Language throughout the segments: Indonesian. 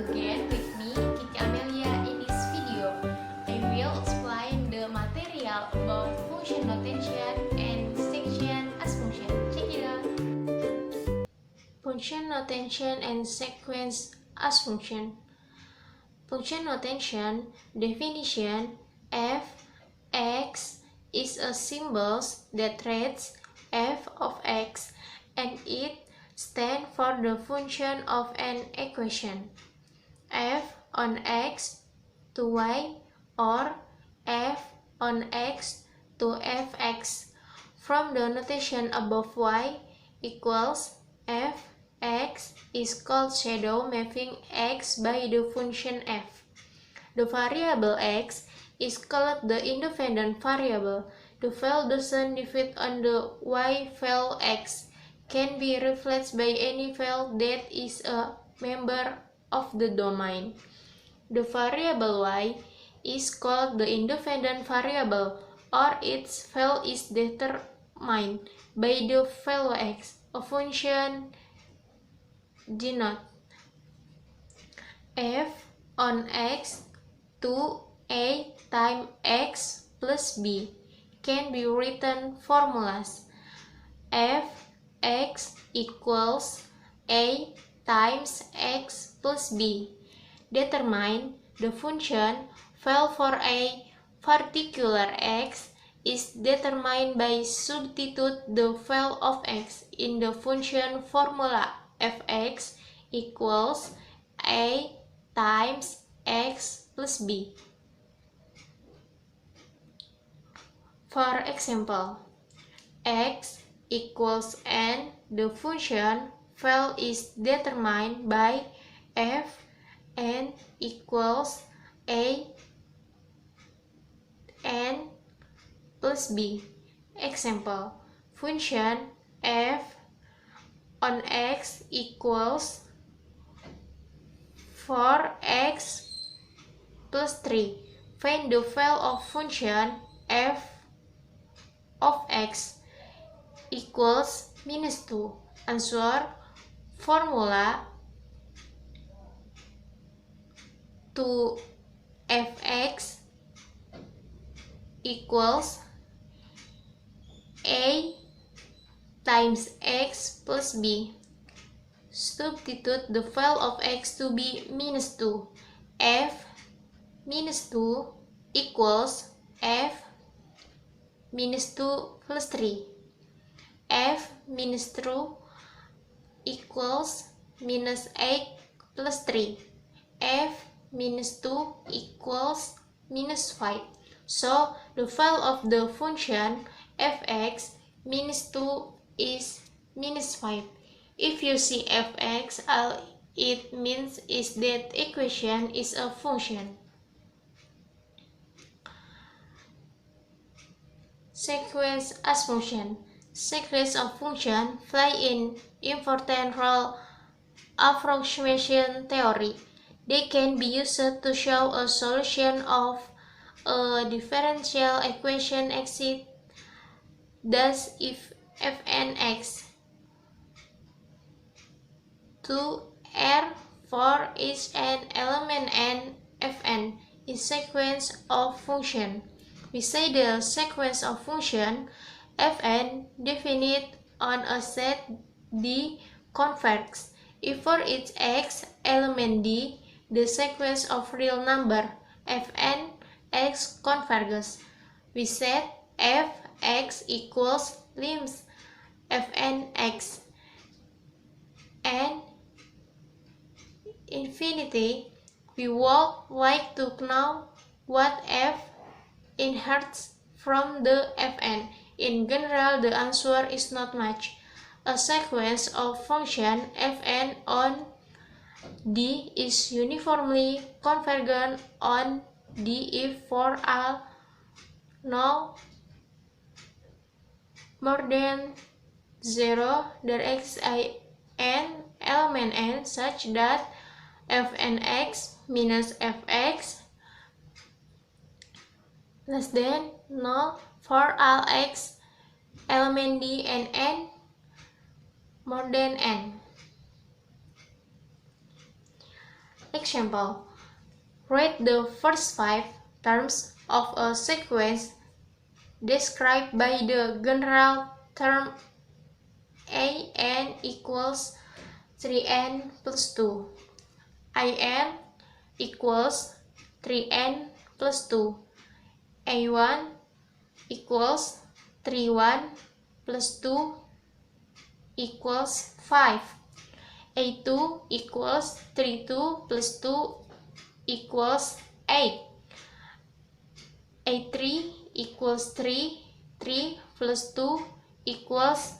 again with me, Kiki Amelia. In this video, I will explain the material about function notation and section as function. Check it out. Function notation and sequence as function. Function notation definition: f x is a symbol that reads f of x and it stands for the function of an equation f on x to y or f on x to fx. From the notation above, y equals fx is called shadow mapping x by the function f. The variable x is called the independent variable. The value doesn't depend on the y value x, can be replaced by any value that is a member of the domain. The variable y is called the independent variable, or its value is determined by the value x. A function denote f on x to a times x plus b can be written formulas f(x) equals a times x plus b. Determine the function value for a particular x is determined by substitute the value of x in the function formula fx equals a times x plus b. For example, x equals n, the function value is determined by f n equals a n plus b. Example, function f on x equals 4x plus 3. Find the value of function f of x equals -2. Answer: formula to fx equals a times x plus b. Substitute the value of x to be -2. f -2 equals f -2 plus 3. f -2 equals -8 plus 3. f -2 equals -5. So the value of the function fx -2 is -5. If you see fx, all it means is that equation is a function. Sequence as function. Sequence of function play an important role approximation theory. They can be used to show a solution of a differential equation exists. Thus, if fnx to R for each an element n, fn is sequence of function. We say the sequence of function fn definite on a set D converges if for each x element D the sequence of real number fn x converges. We set fx equals lim's fnx and infinity. We would like to know what f inherits from the fn. In general, the answer is not much. A sequence of function fn on D is uniformly convergent on D if for all no more than 0 there exists an element n such that fnx minus fx less than null for all x element D and n more than n. Example: write the first 5 terms of a sequence described by the general term an equals 3n plus 2, in equals 3n plus 2, a1 equals 3 1 plus 2 equals 5, a2 equals 3 2 plus 2 equals 8, a3 equals 3 3 plus 2 equals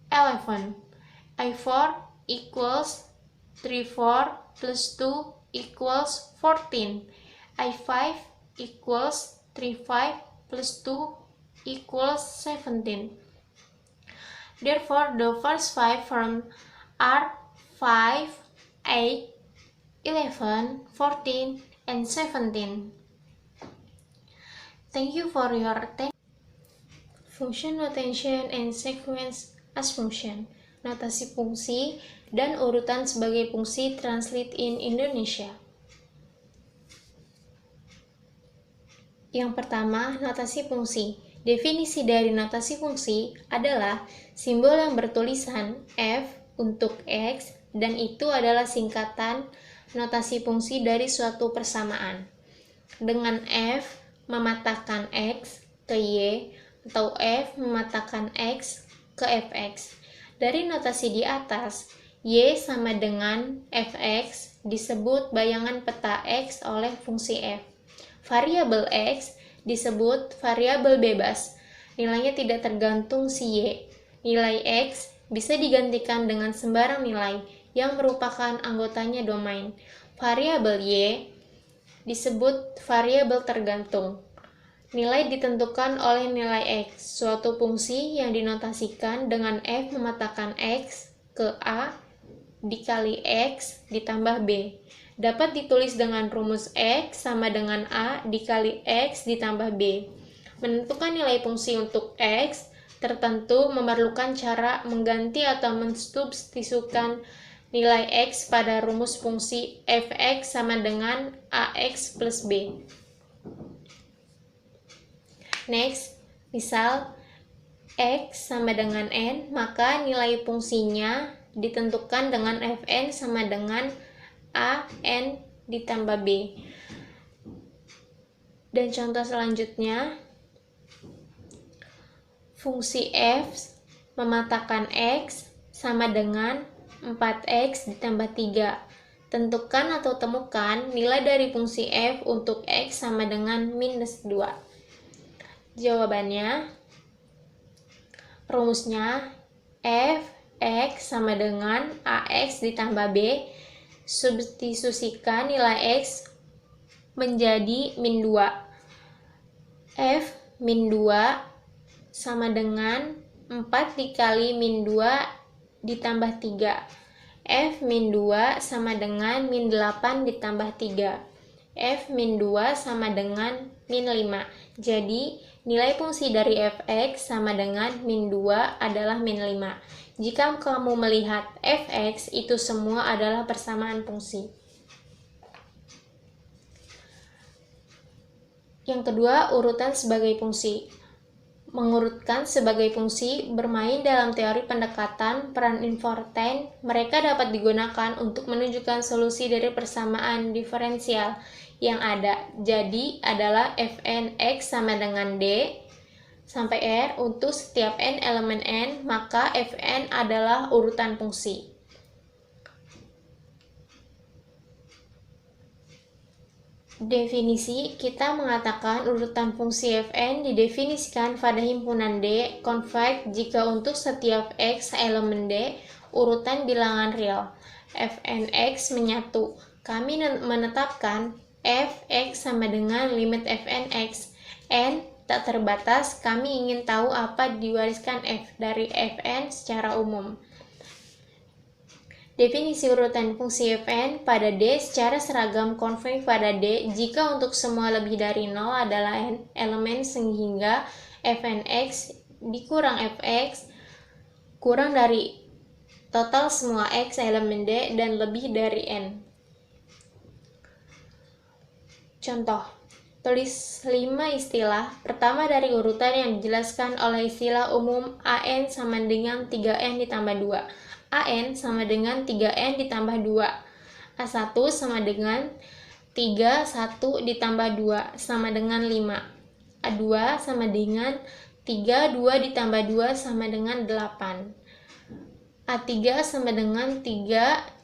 11, a4 equals 3 4 plus 2 equals 14, a5 equals 3 5 plus 2 equals 17. Therefore, the first 5 forms are 5, 8, 11, 14, and 17. Thank you for your attention. Function notation and sequence as function. Notasi fungsi dan urutan sebagai fungsi translate in Indonesia. Yang pertama, notasi fungsi. Definisi dari notasi fungsi adalah simbol yang bertulisan f untuk x dan itu adalah singkatan notasi fungsi dari suatu persamaan. Dengan f mematahkan x ke y atau f mematahkan x ke fx. Dari notasi di atas, y sama dengan fx disebut bayangan peta x oleh fungsi f. Variabel x disebut variabel bebas, nilainya tidak tergantung si y. Nilai x bisa digantikan dengan sembarang nilai yang merupakan anggotanya domain. Variabel y disebut variabel tergantung. Nilai ditentukan oleh nilai x, suatu fungsi yang dinotasikan dengan f mematahkan x ke a dikali x ditambah b. Dapat ditulis dengan rumus x sama dengan a dikali x ditambah b. Menentukan nilai fungsi untuk x tertentu memerlukan cara mengganti atau mensubstitusikan nilai x pada rumus fungsi fx sama dengan ax plus b. Next, misal x sama dengan n, maka nilai fungsinya ditentukan dengan fn sama dengan a n ditambah b. Dan contoh selanjutnya, fungsi f mematahkan x sama dengan 4x ditambah 3. Tentukan atau temukan nilai dari fungsi f untuk x sama dengan minus 2. Jawabannya, rumusnya f x sama dengan ax ditambah b, substitusikan nilai x menjadi min 2. F min 2 sama dengan 4 dikali min 2 ditambah 3. F min 2 sama dengan min 8 ditambah 3. F min 2 sama dengan min 5. Jadi, nilai fungsi dari fx sama dengan min 2 adalah min 5. Jika kamu melihat fx, itu semua adalah persamaan fungsi. Yang kedua, urutan sebagai fungsi. Mengurutkan sebagai fungsi bermain dalam teori pendekatan peran Invertain. Mereka dapat digunakan untuk menunjukkan solusi dari persamaan diferensial yang ada. Jadi adalah fn x sama dengan d sampai r untuk setiap n elemen n, maka fn adalah urutan fungsi. Definisi, kita mengatakan urutan fungsi fn didefinisikan pada himpunan D konveksi jika untuk setiap x elemen D urutan bilangan real. Fn x menyatu. Kami menetapkan fx sama dengan limit fn x. N tak terbatas, kami ingin tahu apa diwariskan f dari fn secara umum. Definisi urutan fungsi fn pada D secara seragam konveksi pada D jika untuk semua lebih dari 0 adalah elemen sehingga fn x dikurang fx kurang dari total semua x elemen D dan lebih dari n. Contoh, tulis 5 istilah pertama dari urutan yang dijelaskan oleh istilah umum AN sama dengan 3N ditambah 2. AN sama dengan 3N ditambah 2. A1 sama dengan 3, 1 ditambah 2 sama dengan 5. A2 sama dengan 3, 2 ditambah 2 sama dengan 8. A3 sama dengan 3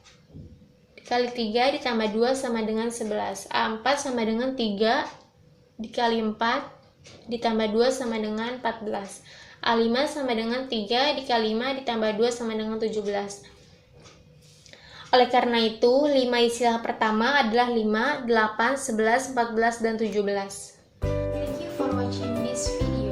dikali 3 ditambah 2 sama dengan 11. A4 sama dengan 3 dikali 4 ditambah 2 sama dengan 14. A5 sama dengan 3 dikali 5 ditambah 2 sama dengan 17. Oleh karena itu, 5 istilah pertama adalah 5, 8, 11, 14, dan 17. Thank you for watching this video.